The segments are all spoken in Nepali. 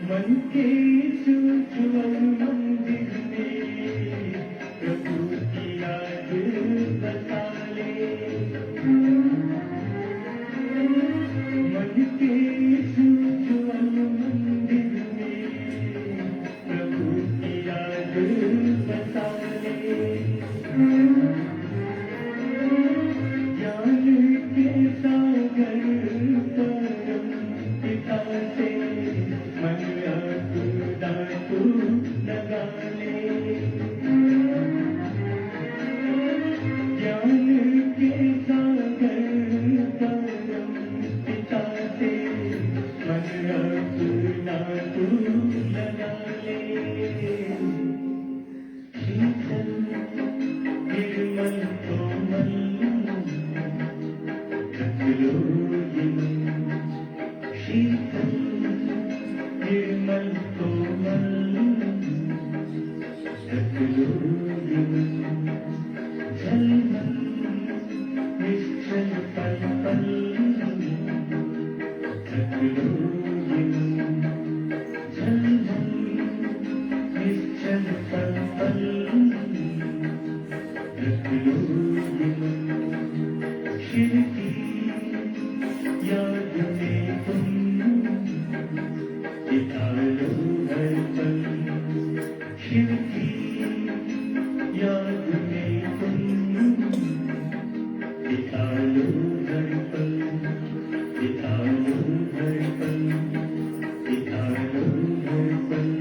मन के चुचुअन मंदिर में प्रभु की याद बसा ले। मन के चुचुअन मंदिर में प्रभु की याद बसा ले। ज्ञान के सागर परम पिता से मन तू लगा ले। ज्ञान के सागर परम पिता से मन तू लगा ले। शीतल निर्मल कोमल रख लो ये मन। शीतल निर्मल कोमल रख लो ये मन। झलमल निश्चल पल पल रख लो ये मन। झलमल निश्चल पल पल रख लो ये मन। शिव की याद में तुम बिता लो हर पल। शिव की याद में तुम बिता लो हर पल। बिता लो हर पल। बिता लो हर पल।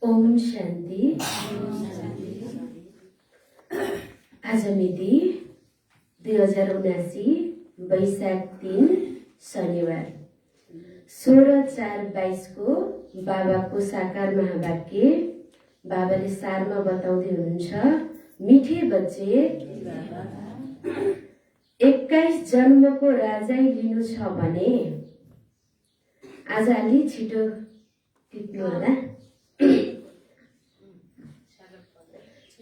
ओम शान्ति। आज मिति 2079 वैशाख 3 शनिबार 16/4/22 को बाबाको साकार महावाक्य बाबाले सारमा बताउँदै हुनुहुन्छ। मिठे बच्चे 21 जन्मको राजाई लिनु छ भने आज अलि छिटो टिप्नु होला।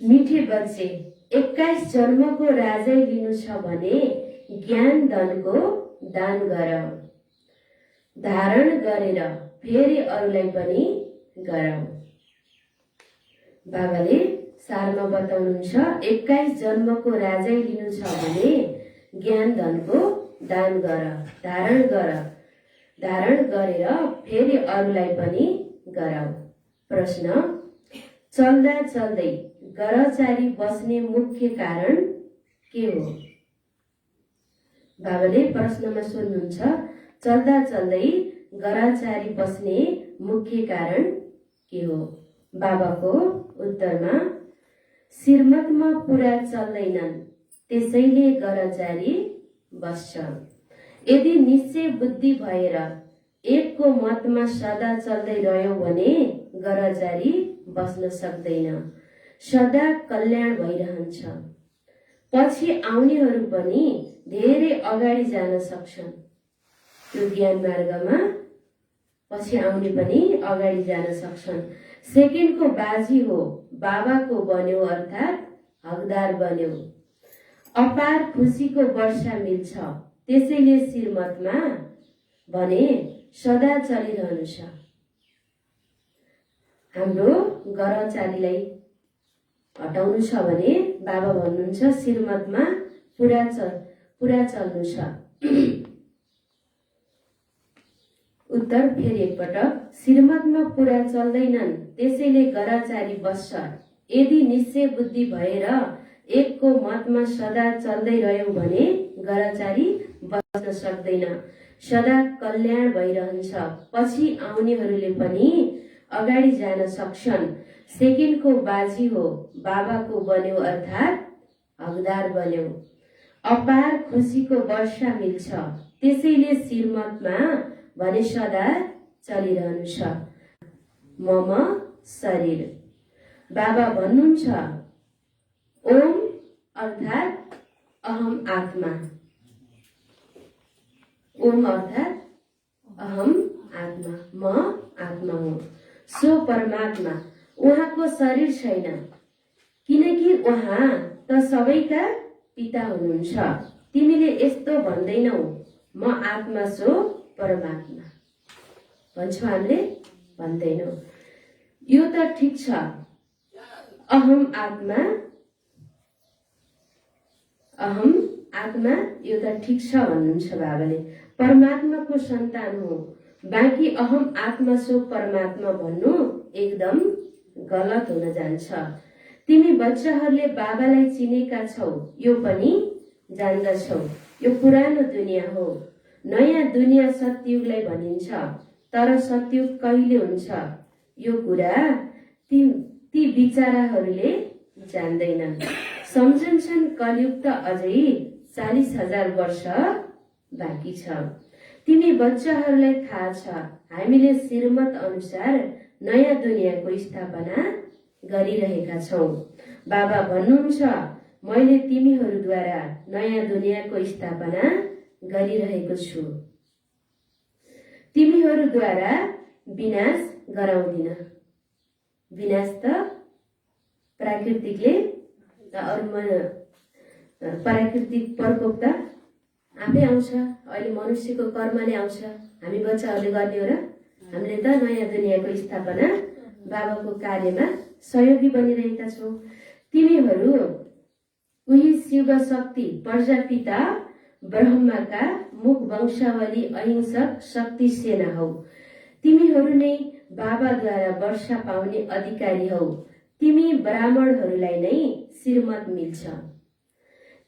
मिठे बच्चे 21 जन्मको राजाई लिनु छ भने ज्ञान धनको दान गर। धारण गरेर फेरि अरूलाई पनि गराऊ। बाबाले सारमा बताउनुहुन्छ 21 जन्मको राजाई लिनु छ भने ज्ञान धनको दान गर। धारण गरेर फेरि अरूलाई पनि गराऊ। प्रश्न, चल्दा चल्दै गरचारी बस्ने मुख्य कारण के हो? बाबाले प्रश्नमा सोध्नुहुन्छ, चल्दा चल्दै गराचारी बस्ने मुख्य कारण के हो? बाबाको उत्तरमा श्रीमतमा पुरा चल्दैनन्, त्यसैले गराचारी बस्छ। यदि निश्चय बुद्धि भएर एकको मतमा सदा चल्दै रह्यो भने गराचारी बस्न सक्दैन, सदा कल्याण भइरहन्छ। पछि आउनेहरू पनि धेरै अगाडि जान सक्छन्। त्यो ज्ञान मार्गमा पछि आउने पनि अगाडि जान सक्छन्। सेकेन्डको बाजी हो, बाबाको बन्यो अर्थात् हकदार बन्यो। अपार खुसीको वर्षा मिल्छ, त्यसैले श्रीमतमा भने सदा चलिरहनु छ। हाम्रो गराचारीलाई हटाउनु छ भने बाबा भन्नुहुन्छ श्रीमतमा पुरा चल्नु छ। उत्तर फेरि एकपटक, श्रीमतमा पुरा चल्दैनन्, त्यसैले गराचारी बस्छ। यदि निश्चय बुद्धि भएर एकको मतमा सदा चल्दै रह्यो भने गराचारी बस्न सक्दैन, सदा कल्याण भइरहन्छ। पछि आउनेहरूले पनि अगाडि जान सक्छन्। सेकेन्डको बाजी हो, बाबाको बन्यो अर्थात् हकदार बन्यो। अपार खुसीको वर्षा मिल्छ, त्यसैले श्रीमतमा भने सदा चलिरहनु छ। मम शरीर। बाबा भन्नुहुन्छ ओम अर्थात् अहम आत्मा। ओम अर्थात् अहम आत्मा, म आत्मा हुँ। सो परमात्मा, उहाँको शरीर छैन, किनकि उहाँ त सबैका पिता हुनुहुन्छ। तिमीले यस्तो भन्दैनौ, म आत्मा सो परमात्मा भन्छौ, हामीले भन्दैनौ। यो त ठिक छ, अहम आत्मा यो त ठिक छ भन्नुहुन्छ बाबाले। परमात्माको सन्तान हो, बाँकी अहम आत्मा सो परमात्मा भन्नु एकदम गलत हुन जान्छ। तिमी बच्चाहरूले बाबालाई चिनेका छौ, यो पनि जान्दछौ। यो पुरानो दुनियाँ हो, नयाँ दुनियाँ सतयुगलाई भनिन्छ। तर सतयुग कहिले हुन्छ यो कुरा ती बिचाराहरूले जान्दैनन्। सम्झन्छन् कलियुग त अझै 40,000 वर्ष बाँकी छ। तिमी बच्चाहरूलाई थाहा छ, हामीले श्रीमत अनुसार नयाँ दुनियाँको स्थापना गरिरहेका छौँ। बाबा भन्नुहुन्छ मैले तिमीहरूद्वारा नयाँ दुनियाँको स्थापना गरिरहेको छु। तिमीहरूद्वारा विनाश गराउँदिन। विनाश त प्राकृतिकले प्राकृतिक प्रकोप त आफै आउँछ, अहिले मनुष्यको कर्म नै आउँछ। हामी बच्चाहरूले गर्ने हो र? हामीले त नयाँ दुनियाँको स्थापना बाबाको कार्यमा सहयोगी बनिरहेका छौँ। तिमीहरू उही शिव शक्ति प्रजापिता ब्रह्माका मुख वंशावली अहिंसक शक्ति सेना हौ। तिमीहरू नै बाबाद्वारा वर्षा पाउने अधिकारी हौ। तिमी ब्राह्मणहरूलाई नै श्रीमत मिल्छ।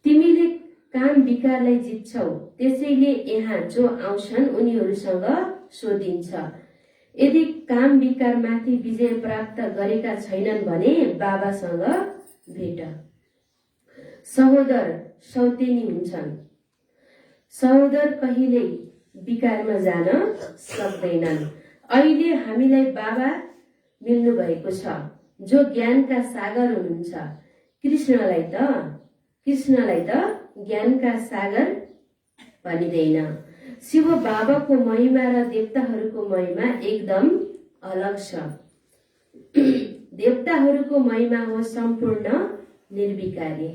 तिमीले काम विकारलाई जित्छौ, त्यसैले यहाँ जो आउँछन् उनीहरूसँग सोधिन्छ। यदि काम विकार माथि विजय प्राप्त गरेका छैनन् भने बाबासँग भेट। सहोदर सौतेनी हुन्छन्, सहोदर कहिल्यै विकारमा जान सक्दैनन्। अहिले हामीलाई बाबा मिल्नु भएको छ, जो ज्ञानका सागर हुनुहुन्छ। कृष्णलाई त ज्ञानका सागर भनिँदैन। शिव बाबाको महिमा र देवताहरूको महिमा एकदम अलग छ। देवताहरूको महिमा हो सम्पूर्ण निर्विकारी।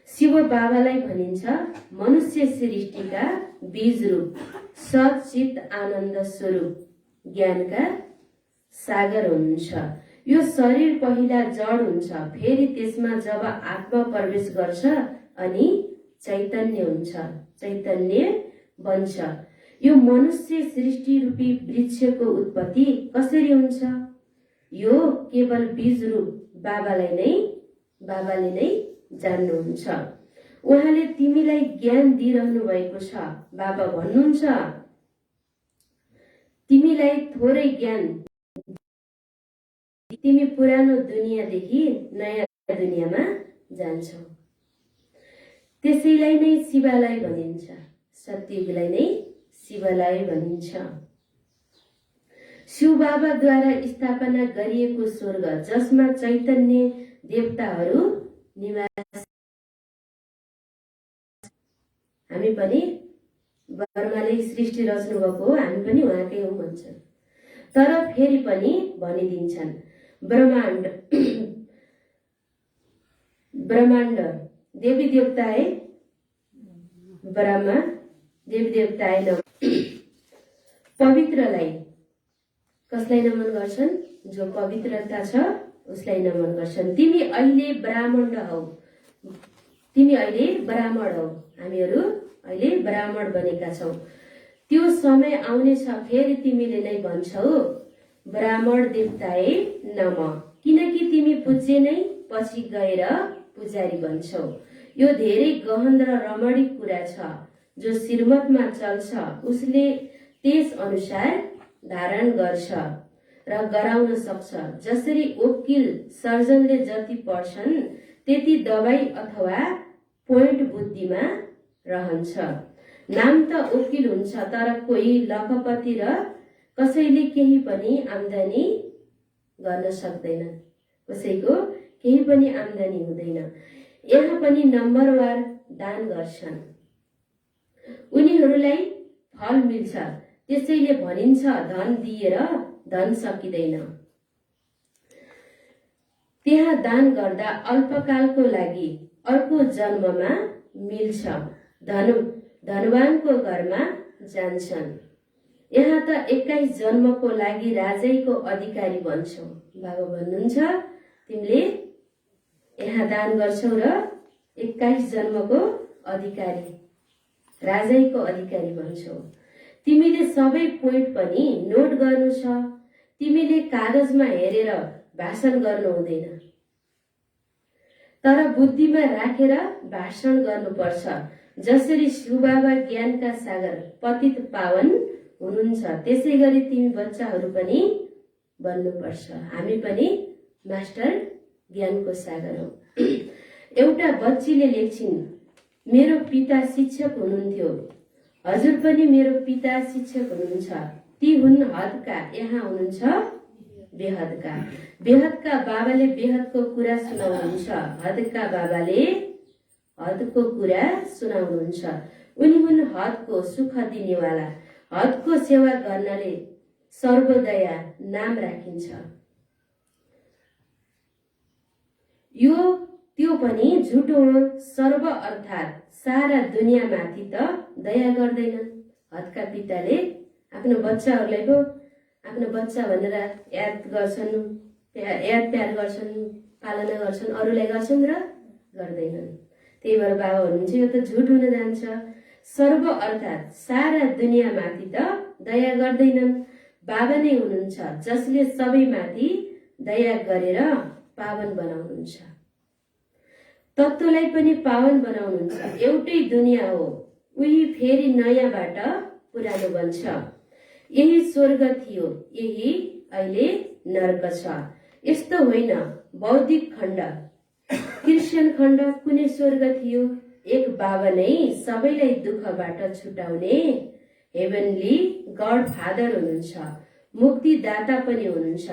शिव बाबालाई भनिन्छ मनुष्य सृष्टिका बीज रूप, सचित आनन्द स्वरूप, ज्ञानका सागर हुनुहुन्छ। यो शरीर पहिला जड हुन्छ, फेरि त्यसमा जब आत्मा प्रवेश गर्छ अनि चैतन्य हुन्छ, चैतन्य बन्छ। यो मनुष्य सृष्टि रूपी वृक्षको उत्पत्ति कसरी हुन्छ? यो केवल बीज रूप बाबाले नै जान्नुहुन्छ। उहाँले तिमीलाई ज्ञान दिइरहनु भएको छ। बाबा भन्नुहुन्छ तिमीलाई थोरै ज्ञान, तिमी पुरानो दुनियाँदेखि नयाँ दुनियाँमा जान्छौ। त्यसैलाई नै शिवालय भनिन्छ, सत्ययुगलाई नै शिवालय भनिन्छ। शिव बाबाद्वारा स्थापना गरिएको स्वर्ग, जसमा चैतन्य देवताहरू निवास। हामी पनि ब्रह्माले सृष्टि रच्नु भएको हो, हामी पनि उहाँकै हौँ भन्छन्। तर फेरि पनि भनिदिन्छन् ब्रह्माण्ड ब्रह्माण्ड देवी देवताए ब्रह्मा, देवी देवताए नमः। पवित्रलाई कसलाई नमन गर्छन्? जो पवित्रता छ उसलाई नमन गर्छन्। तिमी अहिले ब्राह्मण हौ, तिमी अहिले ब्राह्मण हौ, हामीहरू अहिले ब्राह्मण बनेका छौ। त्यो समय आउनेछ फेरि तिमीले नै भन्छौ ब्राह्मण देवताए नमः, किनकि तिमी पूज्य नै पछि गएर पुजारी बन्छौ। यो धेरै गहन र रमणीक कुरा छ। जो श्रीमतमा चल्छ उसले त्यस अनुसार धारण गर्छ र गराउन सक्छ। जसरी वकिल सर्जनले जति पढ्छन् त्यति दबाई अथवा पोइन्ट बुद्धिमा रहन्छ। नाम त वकिल हुन्छ, तर कोही लखपति र कसैले केही पनि आम्दानी गर्न सक्दैन, कसैको केही पनि आम्दानी हुँदैन। यहाँ पनि नम्बरवार दान गर्छन्, उनीहरूलाई फल मिल्छ। त्यसैले भनिन्छ धन दिएर धन सकिँदैन। त्यहाँ दान गर्दा अल्पकालको लागि अर्को जन्ममा मिल्छ, धनवानको घरमा जान्छन्। यहाँ त 21 जन्मको लागि राजैको अधिकारी बन्छौ। बाबा भन्नुहुन्छ तिमीले यहाँ दान गर्छौ र 21 जन्मको अधिकारी, राजैको अधिकारी बन्छौ। तिमीले सबै पोइन्ट पनि नोट गर्नु छ। तिमीले कागजमा हेरेर भाषण गर्नु हुँदैन, तर बुद्धिमा राखेर भाषण गर्नुपर्छ। जसरी शिवबाबा ज्ञानका सागर पतित पावन हुनुहुन्छ, त्यसै गरी तिमी बच्चाहरू पनि बन्नुपर्छ। हामी पनि मास्टर ज्ञानको सागर हौ। एउटा बच्चीले लेख्छिन्, मेरो पिता शिक्षक हुनुहुन्थ्यो, हजुर पनि मेरो पिता शिक्षक हुनुहुन्छ। ती हुन् हदका, यहाँ हुनुहुन्छ बेहदका। बेहदका बाबाले बेहदको कुरा सुनाउनुहुन्छ, हदका बाबाले हदको कुरा सुनाउनुहुन्छ। उनी हुन् हदको सुख दिनेवाला। हदको सेवा गर्नाले सर्वदया नाम राखिन्छ। यो त्यो पनि झुटो हो। सर्व अर्थात् सारा दुनियाँमाथि त दया गर्दैनन्। हदका पिताले आफ्नो बच्चाहरूलाई पो आफ्नो बच्चा भनेर याद गर्छन्, याद प्यार गर्छन्, पालना गर्छन्, अरूलाई गर्छन् र गर्दैनन्। त्यही भएर बाबा भन्नुहुन्छ यो त झुट हुन जान्छ। सर्व अर्थात् सारा दुनियाँमाथि त दया गर्दैनन्। बाबा नै हुनुहुन्छ जसले सबैमाथि दया गरेर पावन बनाउनुहुन्छ, तत्त्वलाई पनि पावन बनाउनुहुन्छ। एउटै दुनियाँ हो, उही फेरि नयाँबाट पुरानो बन्छ। यही स्वर्ग थियो, यही अहिले नर्क छ। यस्तो होइन बौद्धिक खण्ड, क्रिस्चियन खण्ड कुनै स्वर्ग थियो। एक बाबा नै सबैलाई दुःखबाट छुटाउने हेभेनली गड फादर हुनुहुन्छ, मुक्तिदाता पनि हुनुहुन्छ,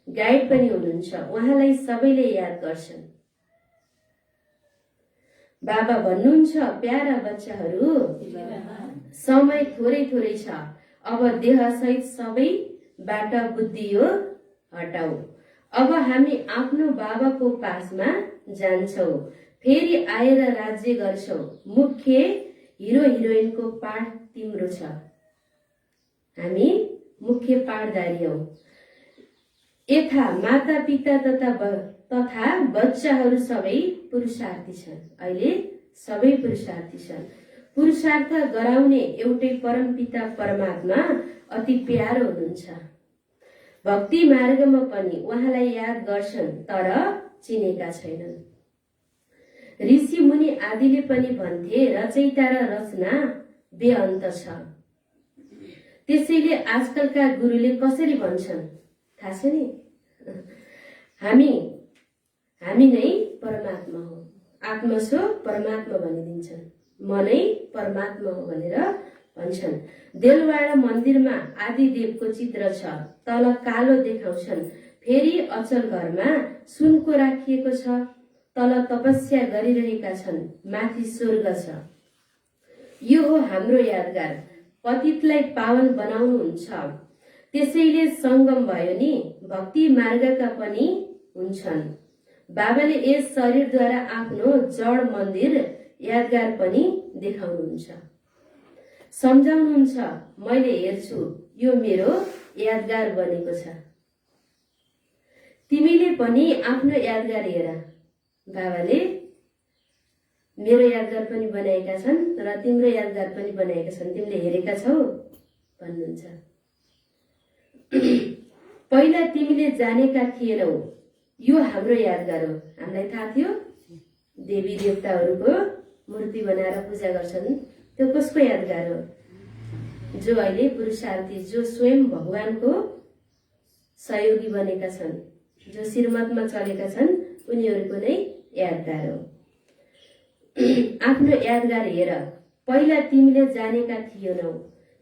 गाइड पनि हुनुहुन्छ। उहाँलाई सबैले याद गर्छन्। बाबा भन्नुहुन्छ प्यारा बच्चाहरू, समय थोरै थोरै छ। अब देह सहित सबैबाट बुद्धि यो हटाऊ। अब हामी आफ्नो बाबाको पासमा जान्छौ, फेरि आएर राज्य गर्छौ। मुख्य हिरो हिरोइनको पाठ तिम्रो छ, हामी मुख्य पाठधारी हौ। यथा माता पिता तथा बच्चाहरू सबै पुरुषार्थी छन्। अहिले सबै पुरुषार्थी छन्। पुरुषार्थ गराउने एउटै परमपिता परमात्मा अति प्यारो हुनुहुन्छ। भक्ति मार्गमा पनि उहाँलाई याद गर्छन्, तर चिनेका छैनन्। ऋषि मुनि आदिले पनि भन्थे रचयिता र रचना बेअन्त छ। त्यसैले आजकलका गुरुले कसरी भन्छन् थाहा छ नि, हामी नै परमात्मा हो, आत्मा सो परमात्मा भनिदिन्छन्, मनै परमात्मा हो भनेर भन्छन्। देलवाडा मन्दिरमा आदिदेवको चित्र छ, तल कालो देखाउँछन्, फेरि अचल घरमा सुनको राखिएको छ, तल तपस्या गरिरहेका छन्, माथि स्वर्ग छ। यो हो हाम्रो यादगार, पतितलाई पावन बनाउनुहुन्छ। त्यसैले सङ्गम भयो नि भक्ति मार्गका पनि हुन्छन्। बाबाले यस शरीरद्वारा आफ्नो जड मन्दिर यादगार पनि देखाउनुहुन्छ, सम्झाउनुहुन्छ, मैले हेर्छु यो मेरो यादगार बनेको छ, तिमीले पनि आफ्नो यादगार हेर। बाबाले मेरो यादगार पनि बनाएका छन् र तिम्रो यादगार पनि बनाएका छन्, तिमीले हेरेका छौ भन्नुहुन्छ। पहिला तिमीले जानेका थिएनौ, यो हाम्रो यादगार हो। हामीलाई थाहा थियो देवी देवताहरूको मूर्ति बनाएर पूजा गर्छन्, त्यो कसको यादगार हो? जो अहिले पुरुषार्थी, जो स्वयं भगवानको सहयोगी बनेका छन्, जो श्रीमतमा चलेका छन्, उनीहरूको नै यादगार हो। आफ्नो यादगार हेर, पहिला तिमीले जानेका थिएनौ,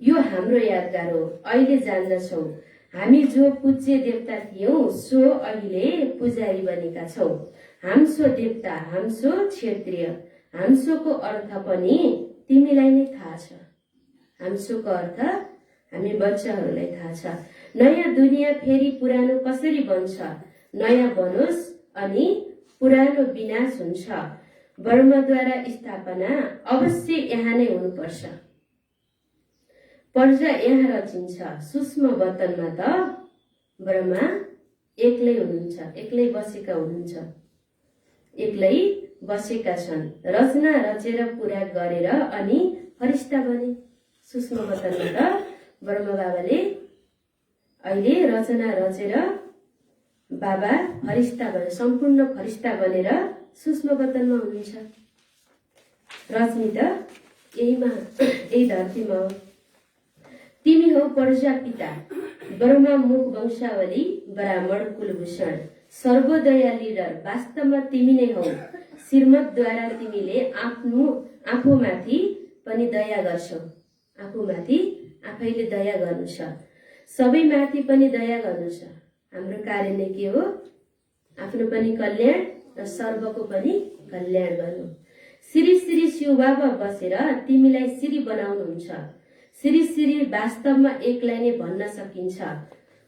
यो हाम्रो यादगार हो, अहिले जान्दछौ। हामी जो पूज्य देवता थियौं सो अहिले पुजारी बनेका छौ। हाम्सो देवता, हाम्सो क्षेत्रीय, हाम्सोको अर्थ पनि तिमीलाई नै थाहा छ। हाम्सोको अर्थ हामी बच्चाहरूलाई थाहा छ। नयाँ दुनियाँ फेरि पुरानो कसरी बन्छ? नयाँ बनोस् अनि पुरानो विनाश हुन्छ। ब्रह्मद्वारा स्थापना अवश्य यहाँ नै हुनुपर्छ। पर्जा यहाँ रचिन्छ, सूक्ष्म वतनमा त ब्रह्मा एक्लै हुनुहुन्छ, एक्लै बसेका हुनुहुन्छ, एक्लै बसेका छन्। रचना रचेर पुरा गरेर अनि फरिस्ता बने। सूक्ष्म वतनमा त ब्रह्म बाबाले अहिले रचना रचेर बाबा फरिस्ता बने, सम्पूर्ण फरिस्ता बनेर सूक्ष्म वतनमा हुनुहुन्छ। रचनी त यही धरतीमा हो। तिमी हो प्रजापिता, ब्रह्मा मुख वंशावली, ब्राह्मण कुलभूषण, सर्वोदया लिडर, वास्तवमा तिमी नै हौ। श्रीमतद्वारा तिमीले आफूमाथि पनि दया गर्छौ। आफूमाथि आफैले दया गर्नु छ, सबैमाथि पनि दया गर्नु छ। हाम्रो कार्य नै के हो? आफ्नो पनि कल्याण र सर्वको पनि कल्याण गर्नु। श्री श्री शिव बाबा बसेर तिमीलाई श्री बनाउनुहुन्छ। श्री श्री वास्तवमा एकलाई नै भन्न सकिन्छ।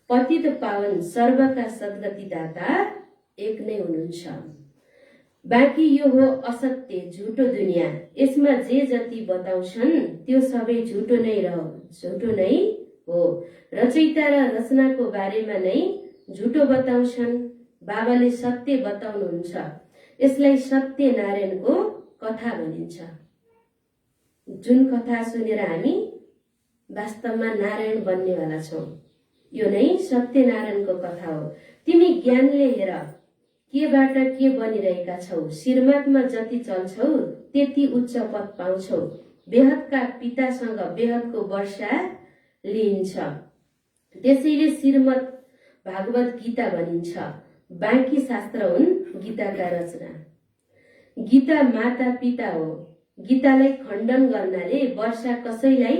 पतित पावन सर्वका सद्गति दाता एक नै हुनुहुन्छ। बाँकी यो हो असत्य, झुटो दुनियाँ। यसमा जे जति बताउँछन् त्यो सबै झुटो नै हो। रचयिता र रचनाको बारेमा नै झुटो बताउँछन्। बाबाले सत्य बताउनुहुन्छ। यसलाई सत्यनारायणको कथा भनिन्छ। जुन कथा सुनेर हामी वास्तवमा नारायण बन्नेवाला छौँ, यो नै सत्यनारायणको कथा हो। तिमी ज्ञानले हेर, केबाट के बनिरहेका छौ। श्रीमतमा जति चल्छौ त्यति उच्च पद पाउँछौ। बेहदका पितासँग बेहदको वर्षा लिइन्छ। त्यसैले श्रीमत भागवत गीता भनिन्छ। बाँकी शास्त्र हुन् गीताका रचना। गीता माता पिता हो। गीतालाई खण्डन गर्नाले वर्षा कसैलाई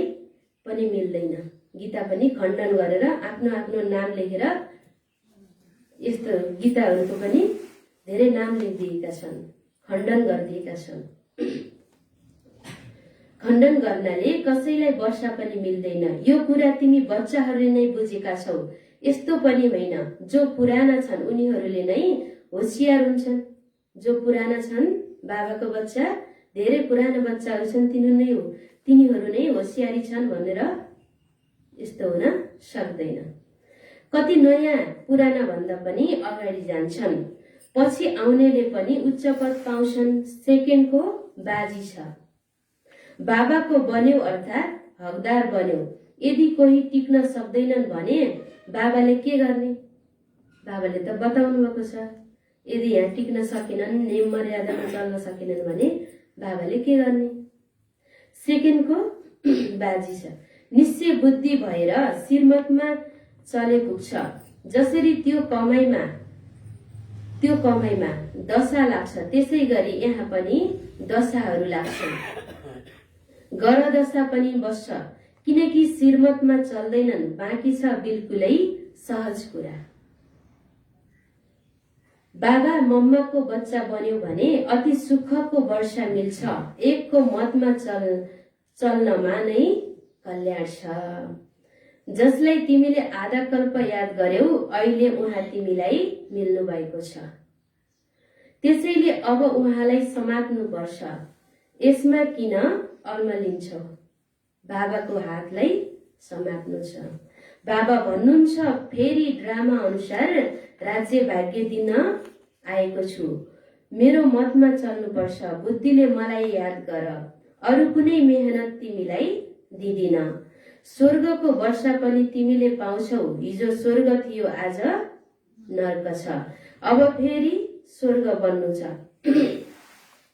पनि मिल्दैन। गीता पनि खण्डन गरेर आफ्नो नाम लेखेर यस्तो गीताहरूको पनि धेरै नाम लेखिदिएका छन्, खण्डन गरिदिएका छन्। खण्डन गर्नाले कसैलाई वर्षा पनि मिल्दैन। यो कुरा तिमी बच्चाहरूले नै बुझेका छौ। यस्तो पनि होइन, जो पुराना छन् उनीहरूले नै होसियार हुन्छन्। जो पुराना छन्, बाबाको बच्चा धेरै पुराना बच्चाहरू छन्, तिनीहरू नै होसियारी छन् भनेर यस्तो हुन सक्दैन। कति नयाँ पुराना भन्दा पनि अगाडि जान्छन्। पछि आउनेले पनि उच्च पद पाउँछन्। सेकेन्डको बाजी छ। बाबाको बन्यौ अर्थात् हकदार बन्यौ। यदि कोही टिक्न सक्दैनन् भने बाबाले के गर्ने? बाबाले त बताउनु भएको छ। यदि यहाँ टिक्न सकेनन्, नियम मर्यादामा चल्न सकेनन् भने बाबाले के गर्ने? सेकेन्डको बाजी छ। निश्चय बुद्धि भएर श्रीमतमा चले पुग्छ। जसरी त्यो कमाइमा दशा लाग्छ त्यसै गरी यहाँ पनि दशाहरू लाग्छन्। गरदशा पनि बस्छ किनकि श्रीमतमा चल्दैनन्। बाँकी छ बिल्कुलै सहज कुरा। बाबा मम्माको बच्चा बन्यो भने अति सुखको वर्षा मिल्छ। एकको मतमा चल्नमा नै कल्याण छ। जसलाई तिमीले आधा कल्प याद गर्यौ अहिले उहाँ तिमीलाई मिल्नु भएको छ। त्यसैले अब उहाँलाई समात्नु पर्छ। यसमा किन अल्मलिन्छौ? बाबाको हातलाई समात्नु छ। बाबा भन्नुहुन्छ फेरि ड्रामा अनुसार राज्य भाग्य दिन आएको छु। मेरो मतमा चल्नुपर्छ। बुद्धिले मलाई याद गर। अरू कुनै मेहनत तिमीलाई दिदिन। स्वर्गको वर्षा पनि तिमीले पाउँछौ। हिजो स्वर्ग थियो आज नर्क छ। अब फेरि स्वर्ग बन्नु छ।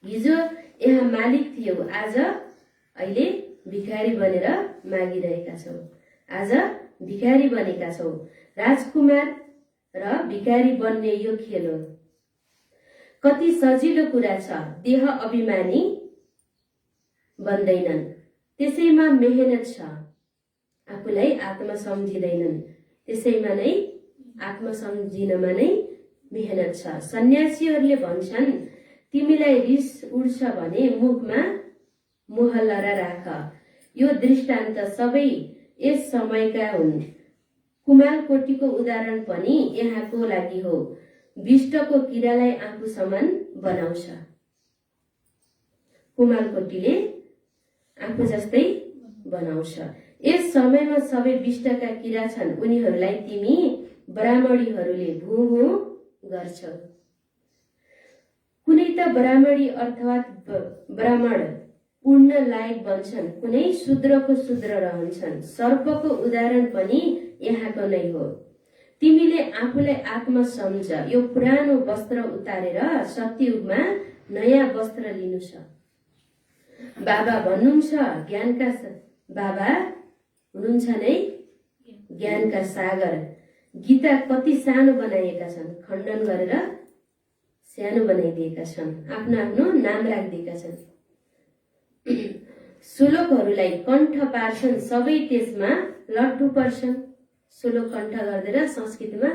हिजो यहाँ मालिक थियौ आज अहिले भिखारी बनेर मागिरहेका छौ। आज भिखारी बनेका छौ। राजकुमार र भिखारी बन्ने यो खेल हो। कति सजिलो कुरा छ। देह अभिमानी बन्दैनन् त्यसैमा मेहनत छ। आफूलाई आत्मा सम्झिँदैनन् त्यसैमा नै आत्मा सम्झिनमा नै मेहनत छ। सन्यासीहरूले भन्छन् तिमीलाई रिस उठ्छ भने मुखमा मोहलरा राख। यो दृष्टान्त सबै यस समयका हुन्। कुमालकोटीको उदाहरण पनि यहाँको लागि हो। विष्टको किरालाई आफू समान बनाउँछ। कुमालकोटीले आफू जस्तै बनाउँछ। यस समयमा सबै विष्टका किरा छन्। उनीहरूलाई तिमी ब्राह्मणीहरूले भू भू गर्छौ। कुनै त ब्राह्मणी अर्थात् ब्राह्मण पुण्य लायक बन्छन्। कुनै शूद्रको शूद्र रहन्छन्। सर्पको उदाहरण पनि यहाँको नै हो। तिमीले आफूलाई आत्मा सम्झ। यो पुरानो वस्त्र उतारेर सत्ययुगमा नयाँ वस्त्र लिनु छ। बाबा भन्नुहुन्छ बाबा हुनुहुन्छ नै ज्ञानका सागर। गीता कति सानो बनाइएका छन्। खण्डन गरेर सानो बनाइदिएका छन्। आफ्नो आफ्नो नाम राखिदिएका छन्। श्लोकहरूलाई कण्ठ पार्छन्। सबै त्यसमा लट्ठु पर्छन्। श्लोक कण्ठ गरिदिएर संस्कृतमा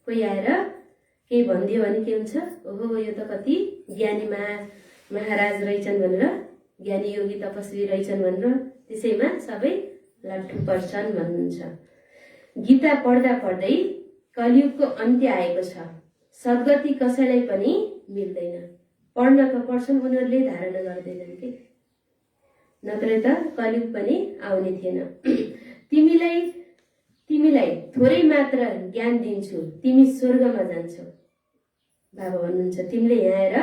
कोही आएर केही भनिदियो भने के हुन्छ? ओहो यो त कति ज्ञानी महाराज रहेछन् भनेर, ज्ञानी योगी तपस्वी रहेछन् भनेर त्यसैमा सबै लट्ठु पर्छन् भन्नुहुन्छ। गीता पढ्दा पढ्दै कलियुगको अन्त्य आएको छ। सद्गति कसैलाई पनि मिल्दैन। पढ्न त पढ्छन् उनीहरूले धारणा गर्दैनन् के। नत्र त कलियुग पनि आउने थिएन। तिमीलाई थोरै मात्र ज्ञान दिन्छु। तिमी स्वर्गमा जान्छौ। बाबा भन्नुहुन्छ तिमीले यहाँ आएर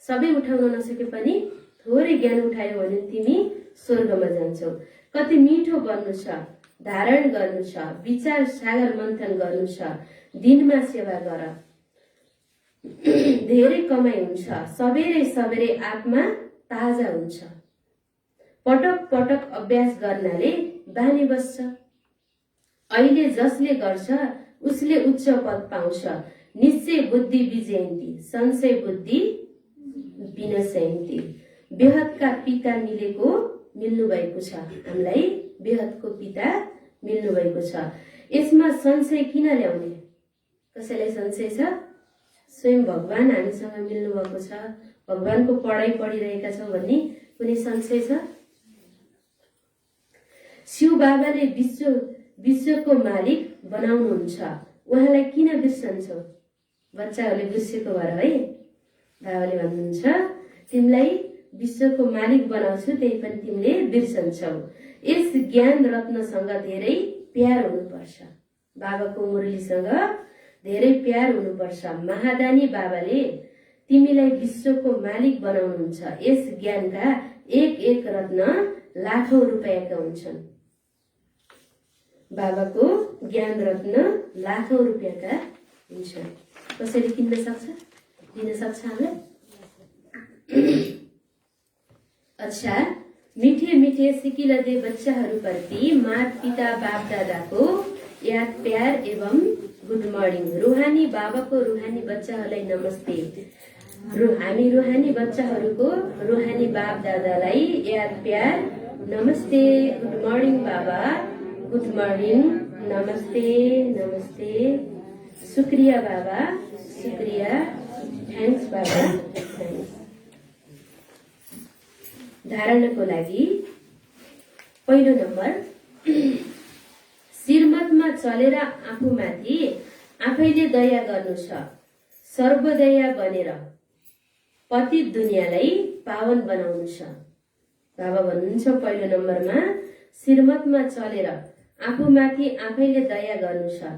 सबै उठाउन नसके पनि थोरै ज्ञान उठायो भने तिमी स्वर्गमा जान्छौ। कति मिठो बन्नु छ। धारण गर्नु छ। विचार सागर मन्थन गर्नु छ। दिनमा सेवा गर। धेरै कमाइ हुन्छ। सबेरै सबेरै आत्मा ताजा हुन्छ। पटक पटक अभ्यास गर्नाले बानी बस्छ। अहिले जसले गर्छ उसले उच्च पद पाउँछ। निश्चय बुद्धि विजयन्ती संशय बुद्धि विनशयन्ती। बेहदका पिता मिल्नु भएको छ। हामीलाई बेहदको पिता मिल्नु भएको छ। यसमा संशय किन ल्याउने? कसैलाई संशय छ? स्वयं भगवान हामीसँग मिल्नु भएको छ। भगवानको पढाइ पढिरहेका छौँ भन्ने कुनै संशय छ? शिव बाबाले विश्वको मालिक बनाउनुहुन्छ। उहाँलाई किन बिर्सन्छौ? बच्चाहरूले बिर्सेको भएर है। बाबाले भन्नुहुन्छ तिमीलाई विश्वको मालिक बनाउँछु त्यही पनि तिमीले बिर्सन्छौ। यस ज्ञान रत्नसँग धेरै प्यार हुनुपर्छ। बाबाको मुरलीसँग धेरै प्यार हुनुपर्छ। महादानी बाबाले तिमीलाई विश्वको मालिक बनाउनुहुन्छ। यस ज्ञानका एक एक रत्न लाखौं रुपैयाँका हुन्छन्। बाबाको ज्ञान रत्न लाखौं रुपैयाँका हुन्छन्। कसैले किन्न सक्छ? दिन सक्छ हामीलाई? अच्छा मिठे मिठे सिकिलदे बच्चाहरूप्रति माता पिता बाप दादाको याद प्यार एवं गुड मर्निङ। रुहानी बाबाको रुहानी बच्चाहरूलाई नमस्ते। हामी रुहानी बच्चाहरूको रुहानी बाप दादालाई याद प्यार नमस्ते। गुड मर्निङ बाबा, गुड मर्निङ, नमस्ते नमस्ते, शुक्रिया बाबा, शुक्रिया, थ्याङ्क्स बाबा, थ्याङ्क्स। धारणाको लागि पहिलो नम्बर, श्रीमतमा चलेर आफूमाथि आफैले दया गर्नु छ, सर्वदया बनेर पतित दुनियाँलाई पावन बनाउनु छ। बाबा भन्नुहुन्छ पहिलो नम्बरमा, श्रीमतमा चलेर आफूमाथि आफैले दया गर्नु छ,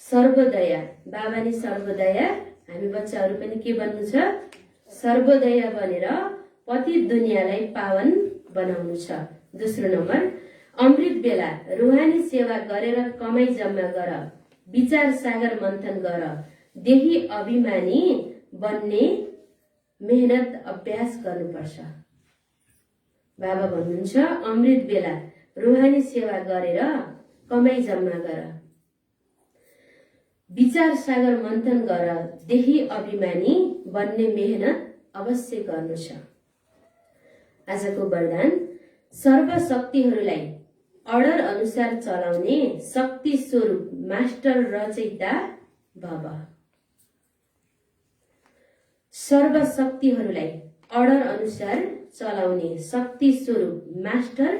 सर्वदया। बाबा नि सर्वदया, हामी बच्चाहरू पनि के बन्नु छ? सर्वदया बनेर पतित दुनियाँलाई पावन बनाउनु छ। दोस्रो नम्बर, अमृत बेला रुहानी सेवा गरेर कमाई जम्मा गर, विचार सागर मन्थन गर, देही अभिमानी बन्ने मेहनत अभ्यास गर्नुपर्छ। बाबा भन्नुहुन्छ अमृत बेला रुहानी सेवा गरेर कमाई जम्मा गर, विचार सागर मन्थन गर, देही अभिमानी बन्ने मेहनत अवश्य गर्नु छ। आजको वरदान, सर्वशक्तिहरूलाई अर्डर अनुसार चलाउने शक्ति स्वरूप मास्टर रचयिता भव। सर्वशक्तिहरूलाई अर्डर अनुसार चलाउने शक्ति स्वरूप मास्टर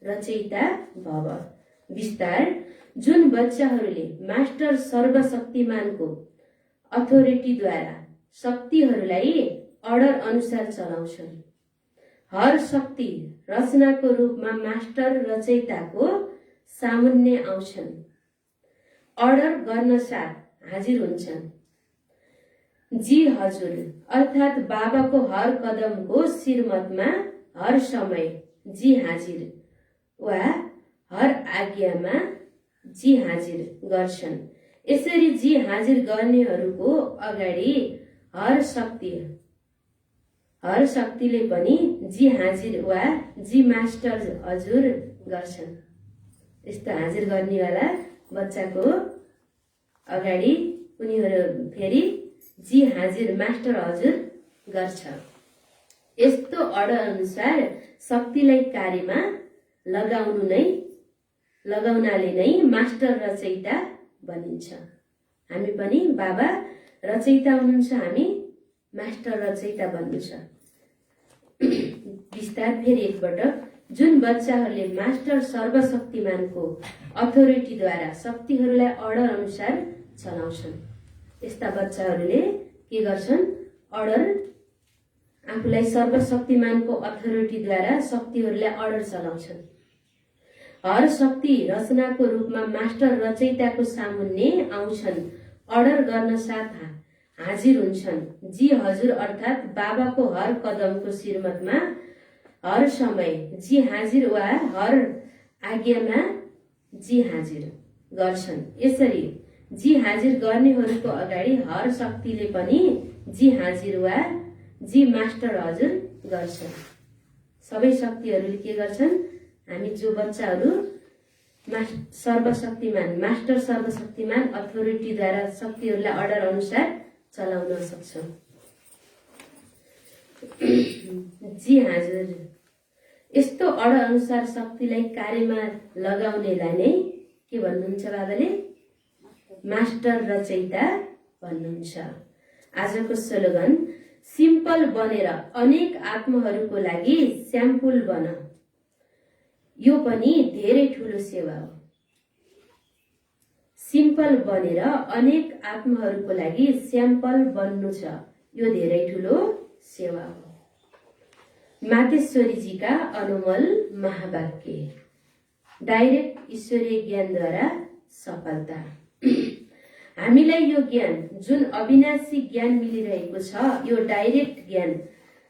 रचयिता भव। विस्तार, जुन बच्चाहरूले मास्टर सर्वशक्तिमानको अथोरिटीद्वारा शक्तिहरूलाई अर्डर अनुसार चलाउँछन्, हर शक्ति रचनाको रूपमा मास्टर रचयिताको सामुन्ने आउँछन्, अर्डर गर्न साथ हाजिर हुन्छन्। जी हजुर अर्थात् बाबाको हर कदमको श्रीमतमा हर समय जी हाजिर वा हर आज्ञामा जी हाजिर गर्छन्। यसरी जी हाजिर गर्नेहरूको अगाडि हर शक्तिले पनि जी हाजिर वा जी मास्टर हजुर गर्छन्। यस्तो हाजिर गर्नेवाला बच्चाको अगाडि उनीहरू फेरि जी हाजिर मास्टर हजुर गर्छ। यस्तो अर्डर अनुसार शक्तिलाई कार्यमा लगाउनाले नै मास्टर रचयिता बनिन्छ। हामी पनि बाबा रचयिता हुनुहुन्छ, हामी मास्टर रचयिता बन्नु छ। विस्तार फेरि एकपटक, जुन बच्चाहरूले मास्टर सर्वशक्तिमानको अथोरिटीद्वारा शक्तिहरूलाई अर्डर अनुसार चलाउँछन्, यस्ता बच्चाहरूले के गर्छन्? अर्डर, आफूलाई सर्वशक्तिमानको अथोरिटीद्वारा शक्तिहरूलाई अर्डर चलाउँछन्, हर शक्ति रचनाको रूपमा मास्टर रचयिताको सामुन्ने आउँछन्, अर्डर गर्न साथ हाजिर हुन्छन्। जी हजुर अर्थात् बाबाको हर कदमको श्रीमतमा हर समय जी हाजिर वा हर आज्ञामा जी हाजिर गर्छन्। यसरी जी हाजिर गर्नेहरूको अगाडि हर शक्तिले पनि जी हाजिर वा जी मास्टर हजुर गर्छन्। सबै शक्तिहरूले के गर्छन्? हामी जो बच्चाहरू सर्वशक्तिमान मास्टर सर्वशक्तिमान अथोरिटीद्वारा शक्तिहरूलाई अर्डर अनुसार चलाउन सक्छौँ। जी हजुर, यस्तो अर्डर अनुसार शक्तिलाई कार्यमा लगाउनेलाई नै के भन्नुहुन्छ बाबाले? मास्टर रचयिता भन्नुहुन्छ। आजको स्लोगन, सिम्पल बनेर अनेक आत्माहरूको लागि स्याम्पल बन। यो पनि धेरै ठुलो सेवा हो। सिम्पल बनेर अनेक आत्माहरूको लागि स्याम्पल बन्नु छ, यो धेरै ठुलो सेवा हो। मातेश्वरीजीका अनमोल महावाक्य, डाइरेक्ट ईश्वरीय ज्ञानद्वारा सफलता। हामीलाई यो ज्ञान जुन अविनाशी ज्ञान मिलिरहेको छ, यो डाइरेक्ट ज्ञान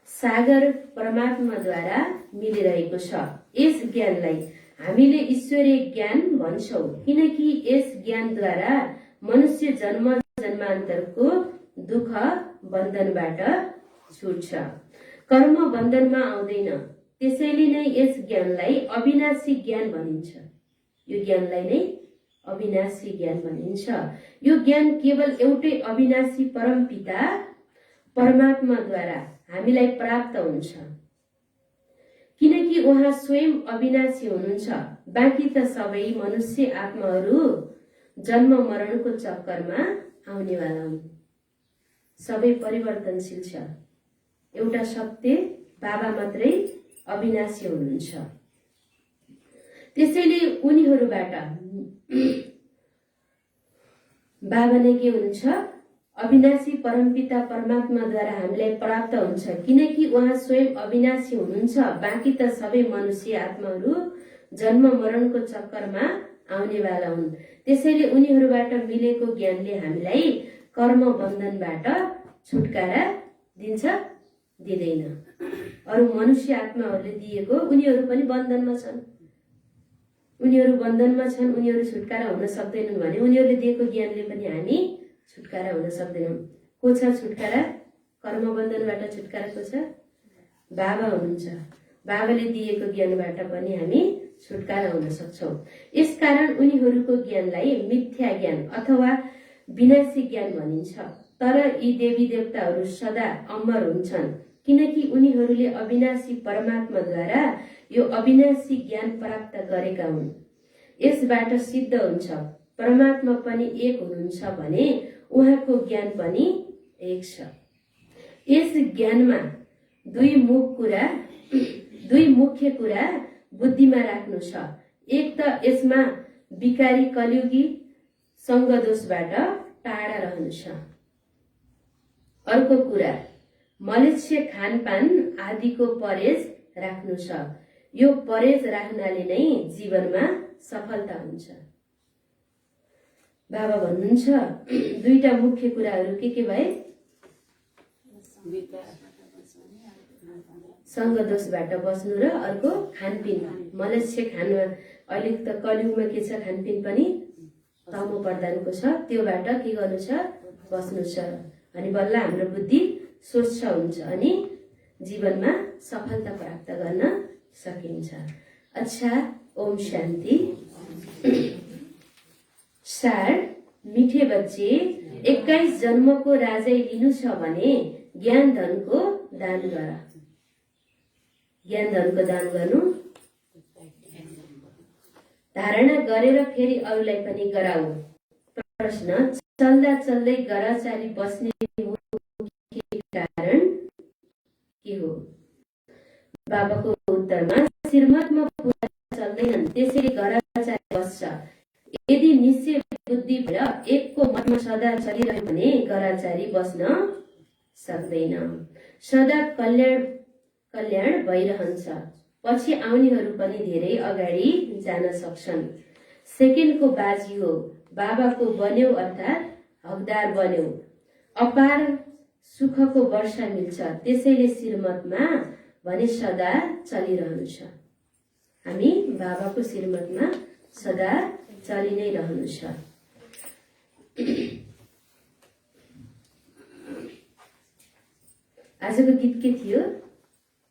सागर परमात्माद्वारा मिलिरहेको छ। यस ज्ञानलाई हामीले ईश्वरीय ज्ञान भन्छौं, किनकि यस ज्ञानद्वारा मनुष्य जन्म जन्मान्तरको दुःख बन्धनबाट छुट्छ, कर्म बन्धनमा आउँदैन, त्यसैले नै यस ज्ञानलाई अविनाशी ज्ञान भनिन्छ। यो ज्ञानलाई नै अविनाशी ज्ञान भनिन्छ। यो ज्ञान केवल एउटै अविनाशी परमपिता परमात्माद्वारा हामीलाई प्राप्त हुन्छ, किनकि उहाँ स्वयं अविनाशी हुनुहुन्छ। बाँकी त सबै मनुष्य आत्माहरू जन्म मरणको चक्करमा आउनेवाला हुन्। सबै परिवर्तनशील छ। एउटा सत्य बाबा मात्रै अविनाशी हुनुहुन्छ। त्यसैले उनीहरूबाट बाबा नै के हुनुहुन्छ? अविनाशी परमपिता परमात्माद्वारा हामीलाई प्राप्त हुन्छ, किनकि उहाँ स्वयं अविनाशी हुनुहुन्छ। बाँकी त सबै मनुष्य आत्माहरू जन्म मरणको चक्करमा आउनेवाला हुन्। त्यसैले उनीहरूबाट मिलेको ज्ञानले हामीलाई कर्म बन्धनबाट छुटकारा दिन्छ? दिँदैन। अरू मनुष्य आत्माहरूले दिएको, उनीहरू पनि बन्धनमा छन्। उनीहरू बन्धनमा छन्, उनीहरू छुटकारा हुन सक्दैनन् भने उनीहरूले दिएको ज्ञानले पनि हामी छुटकारा हुन सक्दैनौँ। को छ छुटकारा? कर्म बन्धनबाट छुटकारा को छ? बाबा हुनुहुन्छ। बाबाले दिएको ज्ञानबाट पनि हामी छुटकारा हुन सक्छौँ। यसकारण उनीहरूको ज्ञानलाई मिथ्या ज्ञान अथवा विनाशी ज्ञान भनिन्छ। तर यी देवी देवताहरू सदा अमर हुन्छन्, किनकि उनीहरूले अविनाशी परमात्माद्वारा यो अविनाशी ज्ञान प्राप्त गरेका हुन्। यसबाट सिद्ध हुन्छ परमात्मा पनि एक हुनुहुन्छ भने उहाँको ज्ञान पनि एक छ। यस ज्ञानमा दुई मुख्य कुरा बुद्धिमा राख्नु छ। एक त यसमा विकारी कलियुगी सङ्गदोषबाट टाढा रहनु छ। अर्को कुरा मलेच्छ खानपान आदिको परहेज राख्नु छ। यो परहेज राख्नाले नै जीवनमा सफलता हुन्छ। बाबा भन्नुहुन्छ दुईटा मुख्य कुराहरू के भए? सङ्गदोषबाट बस्नु र अर्को खानपिन। मलेच्छ खानु, अहिले त कलियुगमा के छ? खानपिन पनि तमो प्रधानको छ। त्योबाट के गर्नु छ? बस्नु छ। अनि बल्ल हाम्रो बुद्धि स्वच्छ हुन्छ अनि जीवनमा सफलता प्राप्त गर्न सकिन्छ। अच्छा, ओम शान्ति। सार, मिठे बच्चे, 21 जन्मको राजै लिनु छ भने ज्ञान धनको दान गर। ज्ञान धनको दान गर्नु, धारणा गरेर फेरि अरूलाई पनि गराऊ। प्रश्न, चल्दा चल्दै गराचारी बस्ने कारण के हो? बाबाको उत्तरमा श्रीमतमा पुरा चल्दैनन्, त्यसैले गराचारी बस्छ। यदि निश्चय बुद्धि भएर एकको मतमा सदा चलिरह्यो भने गराचारी बस्न सक्दैन। सदा कल्याण भइरहन्छ। पछि आउनेहरू पनि धेरै अगाडि जान सक्छन्। सेकेन्डको बाजी हो। बाबाको बन्यौ अर्थात् हकदार बन्यौ। अपार सुखको वर्षा मिल्छ। त्यसैले श्रीमतमा भने सदा चलिरहनु छ। हामी बाबाको श्रीमतमा सदा चलि नै रहनु छ। आजको गीत के थियो?